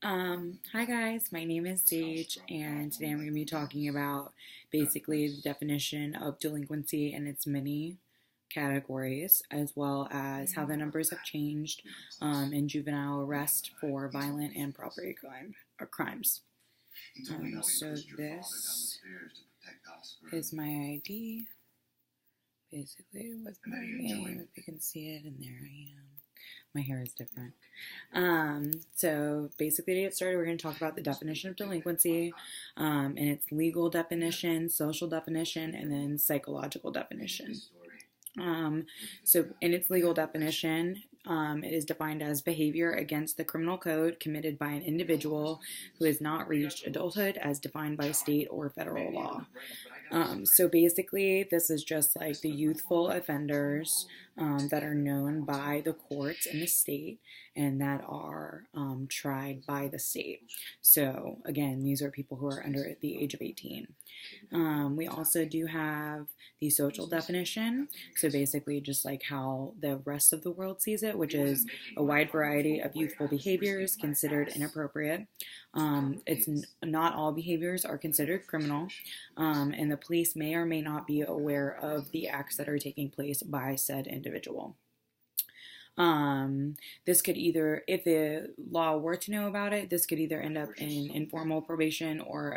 Hi guys, my name is Sage, and today I'm going to be talking about basically the definition of delinquency and its many categories, as well as how the numbers have changed in juvenile arrest for violent and property crimes. So this is my ID, basically with my name, if you can see it, and there I am. My hair is different. So basically to get started, we're going to talk about the definition of delinquency and its legal definition, social definition, and then psychological definition. So in its legal definition, it is defined as behavior against the criminal code committed by an individual who has not reached adulthood as defined by state or federal law. So basically, this is just like the youthful offenders that are known by the courts in the state and that are tried by the state. So again, these are people who are under the age of 18. We also do have the social definition. So basically just like how the rest of the world sees it, which is a wide variety of youthful behaviors considered inappropriate. It's not all behaviors are considered criminal, and the police may or may not be aware of the acts that are taking place by said individual. This could either, if the law were to know about it, this could either end up in informal probation or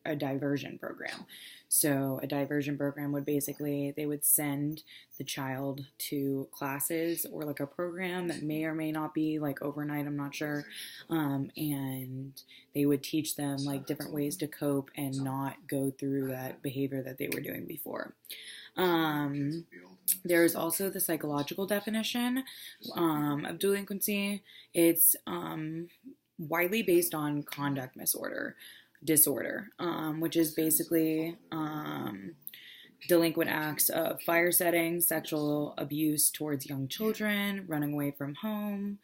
a diversion program. So a diversion program would basically, they would send the child to classes or like a program that may or may not be like overnight, I'm not sure. And they would teach them like different ways to cope and not go through that behavior that they were doing before. There's also the psychological definition of delinquency. It's widely based on conduct disorder, which is basically delinquent acts of fire setting, sexual abuse towards young children, running away from home,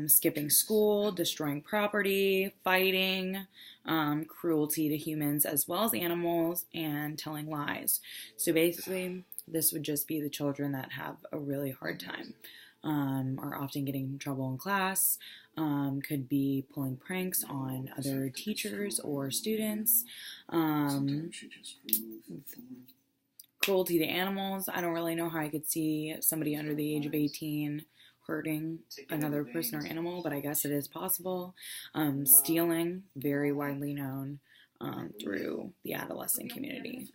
skipping school, destroying property, fighting, cruelty to humans as well as animals, and telling lies. So basically, this would just be the children that have a really hard time, are often getting in trouble in class, could be pulling pranks on other teachers or students, cruelty to animals. I don't really know how I could see somebody under the age of 18 hurting another person or animal, but I guess it is possible. Stealing, very widely known through the adolescent community.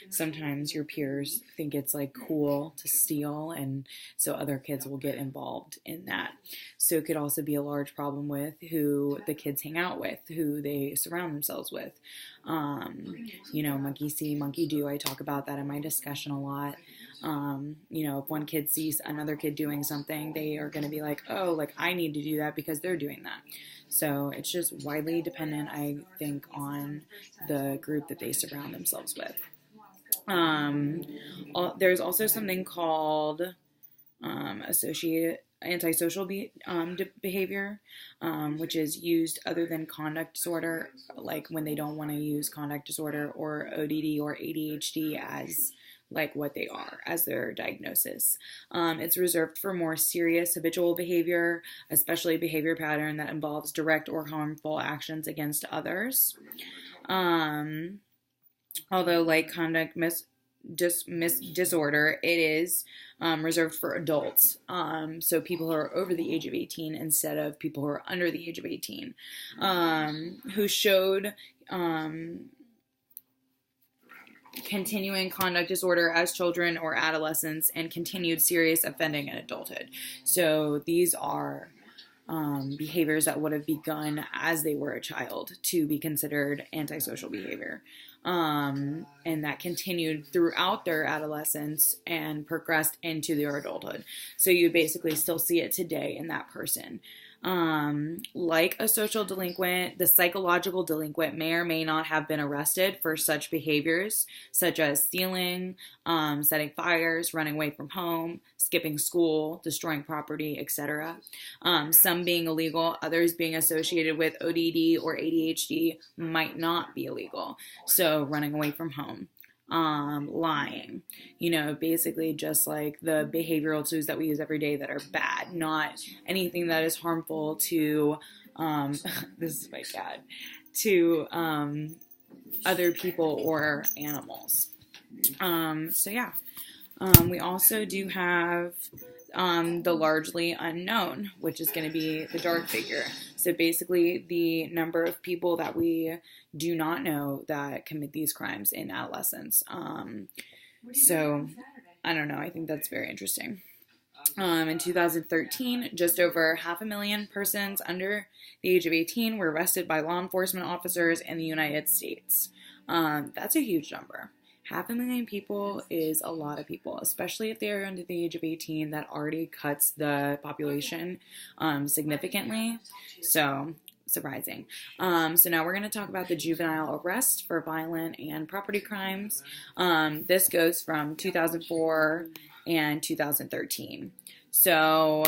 Sometimes your peers think it's like cool to steal, and so other kids will get involved in that. So it could also be a large problem with who the kids hang out with, who they surround themselves with. Monkey see, monkey do. I talk about that in my discussion a lot. If one kid sees another kid doing something, they are going to be like, oh, like I need to do that because they're doing that. So it's just widely dependent, I think, on the group that they surround themselves with. There's also something called associated antisocial behavior, which is used other than conduct disorder, like when they don't want to use conduct disorder or ODD or ADHD as like what they are as their diagnosis. It's reserved for more serious habitual behavior, especially behavior pattern that involves direct or harmful actions against others. Although like conduct disorder, it is reserved for adults. So people who are over the age of 18 instead of people who are under the age of 18, who showed continuing conduct disorder as children or adolescents and continued serious offending in adulthood. So these are behaviors that would have begun as they were a child to be considered antisocial behavior. And that continued throughout their adolescence and progressed into their adulthood. So you basically still see it today in that person. Like a social delinquent, the psychological delinquent may or may not have been arrested for such behaviors, such as stealing, setting fires, running away from home, skipping school, destroying property, etc. Some being illegal, others being associated with ODD or ADHD might not be illegal. So running away from home. lying, basically just like the behavioral tools that we use every day that are bad, not anything that is harmful to, this is my cat, to other people or animals. So yeah, we also do have the largely unknown, which is going to be the dark figure. So basically, the number of people that we do not know that commit these crimes in adolescence. So I don't know. I think that's very interesting. In 2013, just over 500,000 persons under the age of 18 were arrested by law enforcement officers in the United States. That's a huge number. 500,000 people is a lot of people, especially if they're under the age of 18. That already cuts the population significantly. So, surprising. So now we're going to talk about the juvenile arrest for violent and property crimes. This goes from 2004 and 2013. So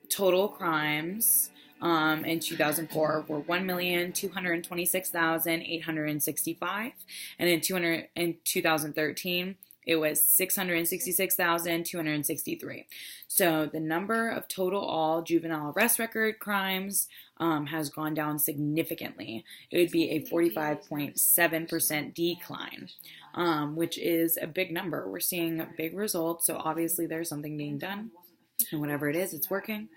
total crimes in 2004 were 1,226,865, and in 2013 it was 666,263. So the number of total all juvenile arrest record crimes has gone down significantly. It would be a 45.7% decline, which is a big number. We're seeing big results, so obviously there's something being done, and whatever it is, it's working.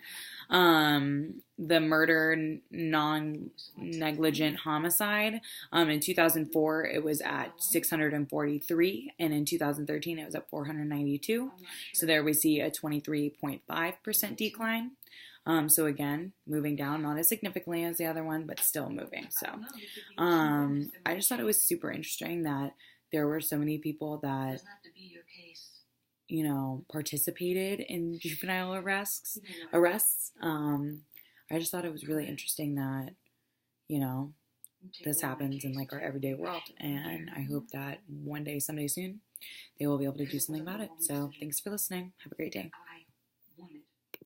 The murder non-negligent homicide, in 2004 it was at 643, and in 2013 it was at 492. So there we see a 23.5% decline. So again, moving down, not as significantly as the other one, but still moving. So I just thought it was super interesting that there were so many people that participated in juvenile arrests. I just thought it was really interesting that, this happens in like our everyday world. And I hope that one day, someday soon, they will be able to do something about it. So thanks for listening. Have a great day.